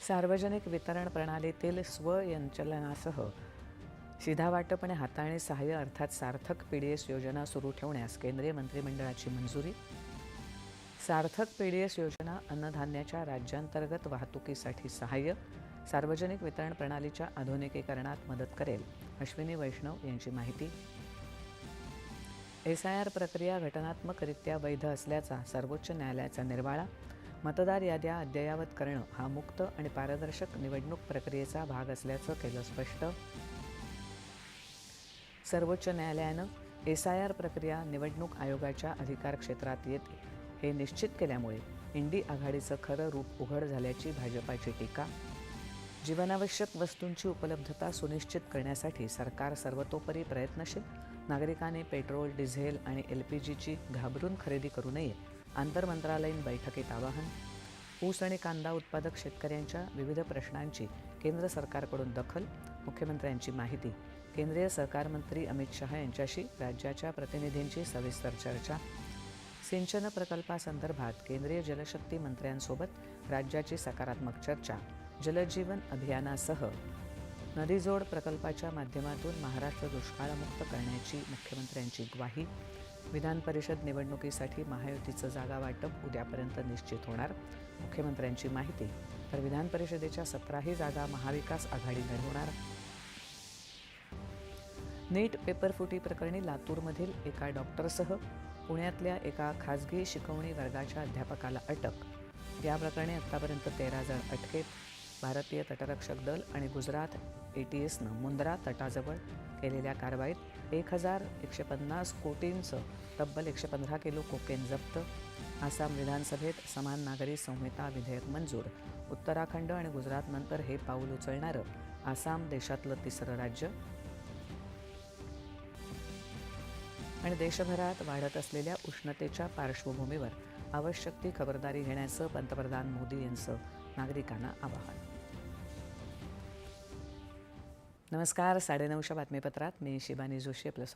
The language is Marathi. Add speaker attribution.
Speaker 1: सार्वजनिक वितरण प्रणालीतील स्वयंचलनासह शिधा वाटप आणि हाताळणी सहाय्य अर्थात सार्थक PDS योजना सुरू ठेवण्यास केंद्रीय मंत्रिमंडळाची मंजुरी. सार्थक PDS योजना अन्नधान्याच्या राज्यांतर्गत वाहतुकीसाठी सहाय्य, सार्वजनिक वितरण प्रणालीच्या आधुनिकीकरणात मदत करेल, अश्विनी वैष्णव यांची माहिती. SIR प्रक्रिया घटनात्मकरित्या वैध असल्याचा सर्वोच्च न्यायालयाचा निर्वाळा. मतदार याद्या अद्ययावत करणं हा मुक्त आणि पारदर्शक निवडणूक प्रक्रियेचा भाग असल्याचं केलं स्पष्ट. सर्वोच्च न्यायालयानं SIR प्रक्रिया निवडणूक आयोगाच्या अधिकार क्षेत्रात येते हे निश्चित केल्यामुळे इंडी आघाडीचं खरं रूप उघड झाल्याची भाजपाची टीका. जीवनावश्यक वस्तूंची उपलब्धता सुनिश्चित करण्यासाठी सरकार सर्वतोपरी प्रयत्नशील. नागरिकांनी पेट्रोल, डिझेल आणि LPGची घाबरून खरेदी करू नये, आंतरमंत्रालयीन बैठकीत आवाहन. ऊस आणि कांदा उत्पादक शेतकऱ्यांच्या विविध प्रश्नांची केंद्र सरकारकडून दखल, मुख्यमंत्र्यांची माहिती. केंद्रीय सहकार मंत्री अमित शहा यांच्याशी राज्याच्या प्रतिनिधींची सविस्तर चर्चा. सिंचन प्रकल्पासंदर्भात केंद्रीय जलशक्ती मंत्र्यांसोबत राज्याची सकारात्मक चर्चा. जलजीवन अभियानासह नदीजोड प्रकल्पाच्या माध्यमातून महाराष्ट्र दुष्काळमुक्त करण्याची मुख्यमंत्र्यांची ग्वाही. विधान परिषद निवडणुकीसाठी महायुतीचं जागा वाटप उद्यापर्यंत निश्चित होणार, मुख्यमंत्र्यांची माहिती. तर विधान परिषदेच्या 17ही जागा महाविकास आघाडी लढवणार. नीट पेपरफुटी प्रकरणी लातूरमधील एका डॉक्टरसह पुण्यातल्या एका खाजगी शिकवणी वर्गाच्या अध्यापकाला अटक. या प्रकरणी आत्तापर्यंत 13 जण अटकेत. भारतीय तटरक्षक दल आणि गुजरात ATSनं मुंद्रा तटाजवळ केलेल्या कारवाईत 1150 कोटींचं तब्बल 115 किलो कोकेन जप्त. आसाम विधानसभेत समान नागरी संहिता विधेयक मंजूर. उत्तराखंड आणि गुजरातनंतर हे पाऊल उचलणारं आसाम देशातलं तिसरं राज्य. आणि देशभरात वाढत असलेल्या उष्णतेच्या पार्श्वभूमीवर आवश्यक ती खबरदारी घेण्याचं पंतप्रधान मोदी यांचं नागरिकांना आवाहन. नमस्कार, 9:30च्या बातमीपत्रात मी शिबानी जोशी आपलं स्वागत.